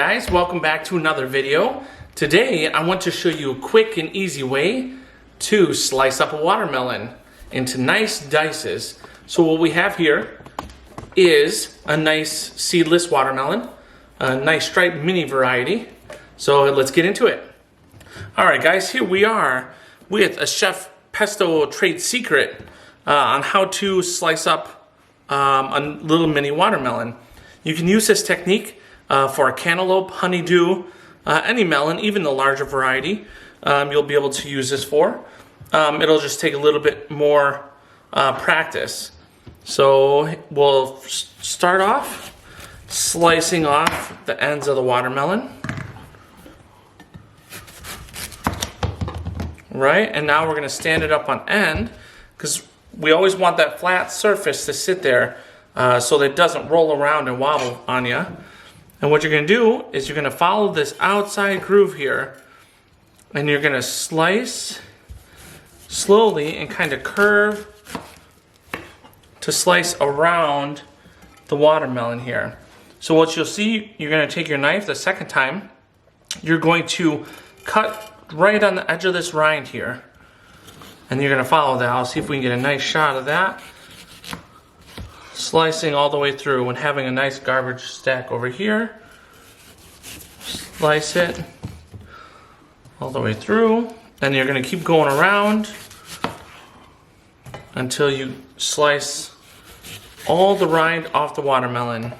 guys, welcome back to another video. Today I want to show you a quick and easy way to slice up a watermelon into nice dices. So what we have here is a nice seedless watermelon, a nice striped mini variety. So let's get into it. Alright guys, here we are with a Chef Pesto trade secret on how to slice up a little mini watermelon. You can use this technique for a cantaloupe, honeydew, any melon, even the larger variety. You'll be able to use this for. It'll just take a little bit more practice. So we'll start off slicing off the ends of the watermelon. Right, and now we're going to stand it up on end because we always want that flat surface to sit there so that it doesn't roll around and wobble on you. And what you're going to do is you're going to follow this outside groove here, and you're going to slice slowly and kind of curve to slice around the watermelon here. So what you'll see, you're going to take your knife the second time, you're going to cut right on the edge of this rind here, and you're going to follow that. I'll see if we can get a nice shot of that. Slicing all the way through and having a nice garbage stack over here. Slice it all the way through, and you're going to keep going around until you slice all the rind off the watermelon.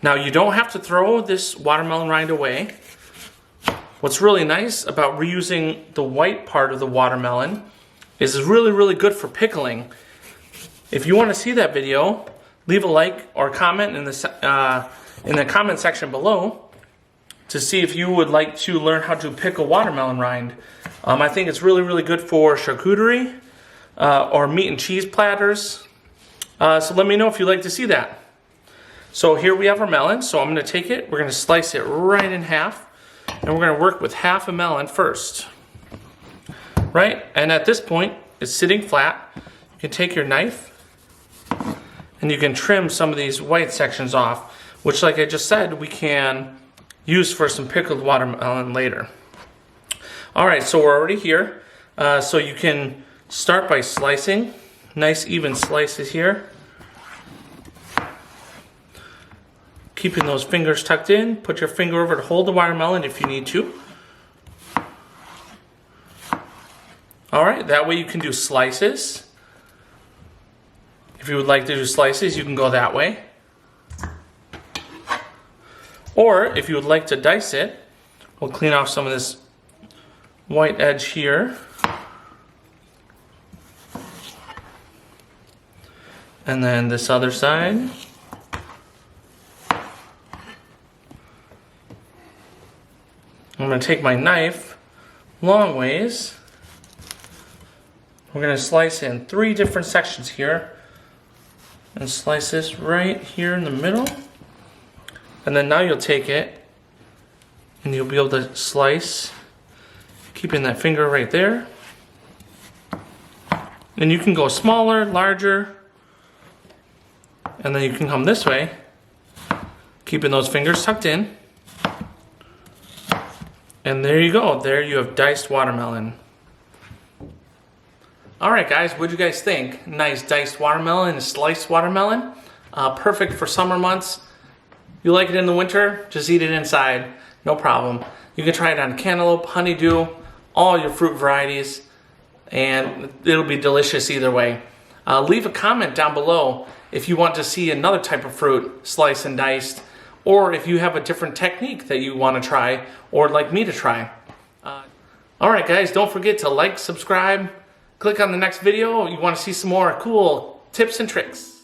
Now you don't have to throw this watermelon rind away. What's really nice about reusing the white part of the watermelon is it's really good for pickling. If you want to see that video, leave a like or comment in the comment section below to see if you would like to learn how to pickle watermelon rind. I think it's really good for charcuterie or meat and cheese platters. So let me know if you'd like to see that. So here we have our melon. So I'm going to take it, we're going to slice it right in half, and we're going to work with half a melon first. Right? And at this point, it's sitting flat. You can take your knife and you can trim some of these white sections off, which, like I just said, we can use for some pickled watermelon later. Alright, so we're already here. So you can start by slicing. Nice even slices here. Keeping those fingers tucked in. Put your finger over to hold the watermelon if you need to. Alright, that way you can do slices. If you would like to do slices, you can go that way. Or if you would like to dice it, we'll clean off some of this white edge here. And then this other side. I'm going to take my knife long ways. We're going to slice in 3 different sections here. And slice this right here in the middle. And then now you'll take it and you'll be able to slice, keeping that finger right there. And you can go smaller, larger, and then you can come this way, keeping those fingers tucked in. And there you go. There you have diced watermelon. Alright guys, what'd you guys think? Nice diced watermelon and sliced watermelon. Perfect for summer months. You like it in the winter? Just eat it inside. No problem. You can try it on cantaloupe, honeydew, all your fruit varieties, and it'll be delicious either way. Leave a comment down below if you want to see another type of fruit sliced and diced, or if you have a different technique that you want to try or like me to try. Alright guys, don't forget to like, subscribe, click on the next video. You want to see some more cool tips and tricks.